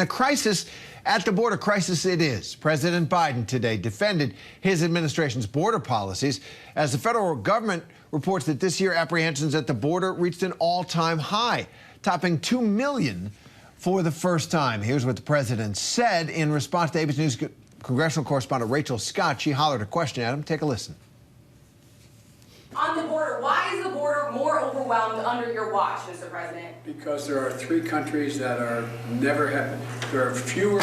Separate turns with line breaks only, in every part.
The crisis at the border, crisis it is. President Biden today defended his administration's border policies as the federal government reports that this year apprehensions at the border reached an all-time high, topping 2 million for the first time. Here's what the president said in response to ABC News congressional correspondent Rachel Scott. She hollered a question at him. Take a listen.
On the border, why is the border more overwhelmed under your watch, Mr. President?
Because there are 3 countries that are there are fewer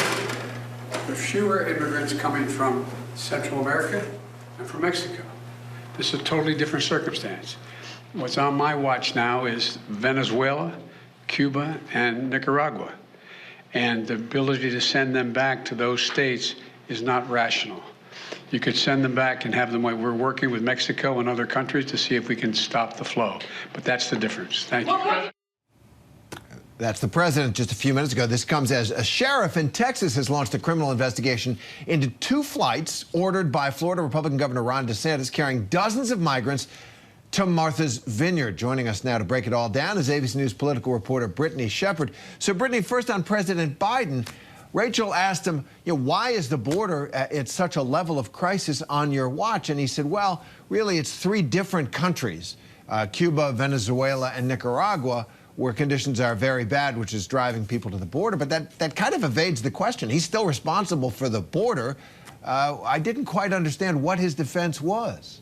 immigrants coming from Central America and from Mexico. This is a totally different circumstance. What's on my watch now is Venezuela, Cuba, and Nicaragua. And the ability to send them back to those states is not rational. You could send them back and have them. We're working with Mexico and other countries to see if we can stop the flow. But that's the difference. Thank you.
That's the president just a few minutes ago. This comes as a sheriff in Texas has launched a criminal investigation into 2 flights ordered by Florida Republican Governor Ron DeSantis carrying dozens of migrants to Martha's Vineyard. Joining us now to break it all down is ABC News political reporter Brittany Shepard. So, Brittany, first on President Biden. Rachel asked him, why is the border at such a level of crisis on your watch? And he said, well, really, it's 3 different countries, Cuba, Venezuela, and Nicaragua, where conditions are very bad, which is driving people to the border. But that kind of evades the question. He's still responsible for the border. I didn't quite understand what his defense was.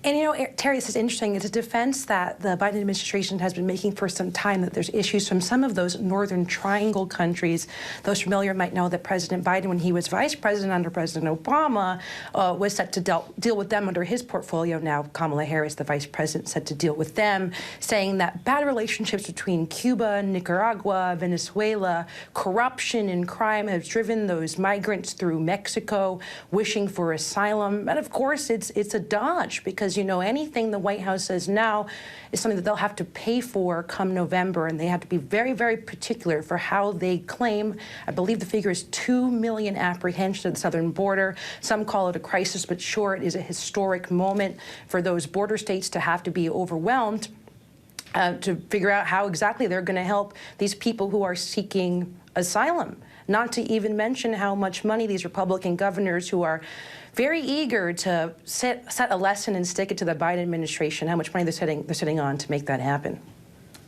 And, Terry, this is interesting. It's a defense that the Biden administration has been making for some time, that there's issues from some of those Northern Triangle countries. Those familiar might know that President Biden, when he was vice president under President Obama, was set to deal with them under his portfolio. Now Kamala Harris, the vice president, set to deal with them, saying that bad relationships between Cuba, Nicaragua, Venezuela, corruption and crime have driven those migrants through Mexico, wishing for asylum. And, of course, it's a dodge because, anything the White House says now is something that they'll have to pay for come November, and they have to be very, very particular for how they claim. I believe the figure is 2 million apprehensions at the southern border. Some call it a crisis, but sure, it is a historic moment for those border states to have to be overwhelmed to figure out how exactly they're going to help these people who are seeking asylum. Not to even mention how much money these Republican governors who are very eager to set a lesson and stick it to the Biden administration, how much money they're sitting on to make that happen.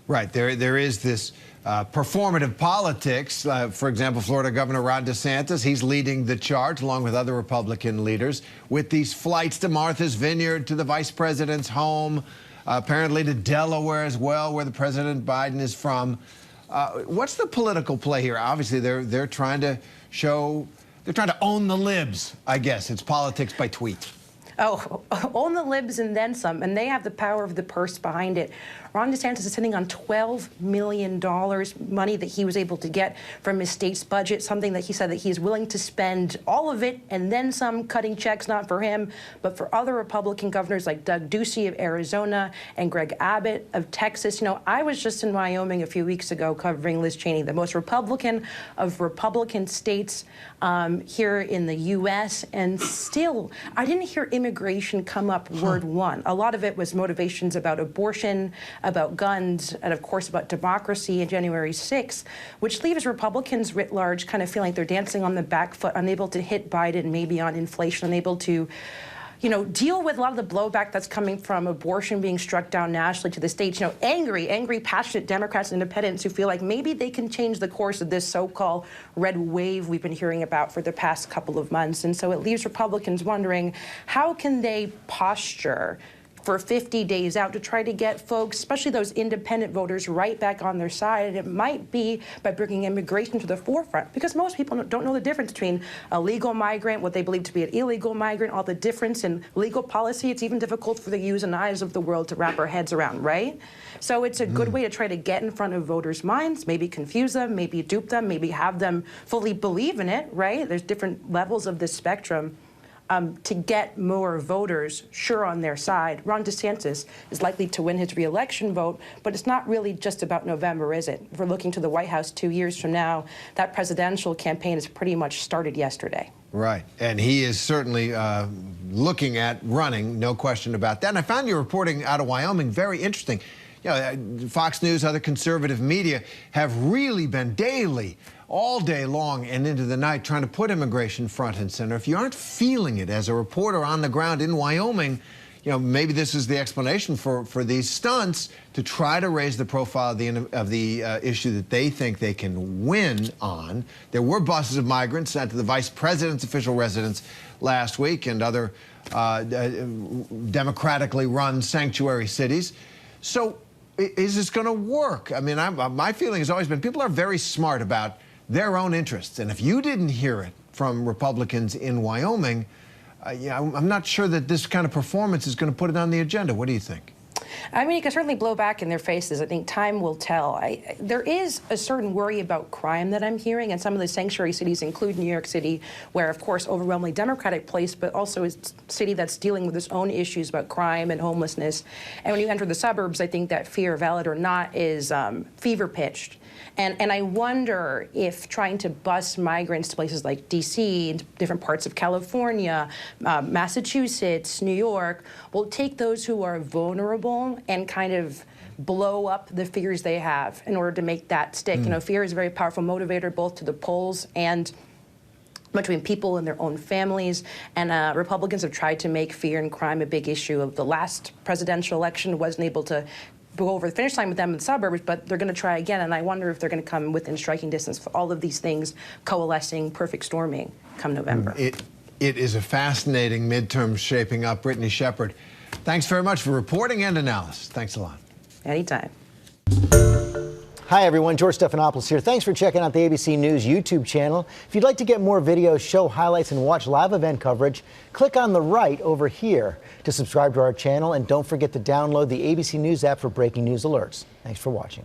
Right. There is this performative politics. For example, Florida Governor Ron DeSantis, he's leading the charge along with other Republican leaders with these flights to Martha's Vineyard, to the vice president's home, apparently to Delaware as well, where the President Biden is from. What's the political play here? Obviously, they're trying to own the libs, I guess. It's politics by tweet.
Oh, own the libs and then some, and they have the power of the purse behind it. Ron DeSantis is sitting on $12 million, money that he was able to get from his state's budget, something that he said that he's willing to spend all of it and then some, cutting checks not for him, but for other Republican governors like Doug Ducey of Arizona and Greg Abbott of Texas. I was just in Wyoming a few weeks ago covering Liz Cheney, the most Republican of Republican states here in the U.S., and still, I didn't hear immigration come up word one. A lot of it was motivations about abortion, about guns, and of course about democracy and January 6th, which leaves Republicans writ large kind of feeling like they're dancing on the back foot, unable to hit Biden, maybe on inflation, unable to deal with a lot of the blowback that's coming from abortion being struck down nationally to the states. Angry, passionate Democrats and independents who feel like maybe they can change the course of this so-called red wave we've been hearing about for the past couple of months. And so it leaves Republicans wondering, how can they posture for 50 days out to try to get folks, especially those independent voters, right back on their side? And it might be by bringing immigration to the forefront, because most people don't know the difference between a legal migrant, what they believe to be an illegal migrant, all the difference in legal policy. It's even difficult for the U's and I's of the world to wrap our heads around, right? So it's a good way to try to get in front of voters' minds, maybe confuse them, maybe dupe them, maybe have them fully believe in it, right? There's different levels of this spectrum. To get more voters sure on their side. Ron DeSantis is likely to win his re-election vote, but it's not really just about November, is it? If we're looking to the White House 2 years from now, that presidential campaign has pretty much started yesterday.
Right, and he is certainly looking at running, no question about that. And I found your reporting out of Wyoming very interesting. Fox News, other conservative media have really been daily, all day long and into the night, trying to put immigration front and center. If you aren't feeling it as a reporter on the ground in Wyoming, maybe this is the explanation for these stunts to try to raise the profile of the issue that they think they can win on. There were buses of migrants sent to the vice president's official residence last week and other democratically run sanctuary cities. So is this going to work? I mean, my feeling has always been people are very smart about their own interests. And if you didn't hear it from Republicans in Wyoming, I'm not sure that this kind of performance is going to put it on the agenda. What do you think?
I mean, you can certainly blow back in their faces. I think time will tell. There is a certain worry about crime that I'm hearing, and some of the sanctuary cities include New York City, where, of course, overwhelmingly Democratic place, but also a city that's dealing with its own issues about crime and homelessness. And when you enter the suburbs, I think that fear, valid or not, is fever-pitched. And I wonder if trying to bus migrants to places like D.C., and different parts of California, Massachusetts, New York, will take those who are vulnerable and kind of blow up the fears they have in order to make that stick. Fear is a very powerful motivator both to the polls and between people and their own families. And Republicans have tried to make fear and crime a big issue. Of the last presidential election, wasn't able to go over the finish line with them in the suburbs, but they're going to try again, and I wonder if they're going to come within striking distance for all of these things coalescing, perfect storming come November.
It is a fascinating midterm shaping up. Brittany Shepard, thanks very much for reporting and analysis. Thanks a lot.
Anytime.
Hi, everyone. George Stephanopoulos here. Thanks for checking out the ABC News YouTube channel. If you'd like to get more videos, show highlights, and watch live event coverage, click on the right over here to subscribe to our channel. And don't forget to download the ABC News app for breaking news alerts. Thanks for watching.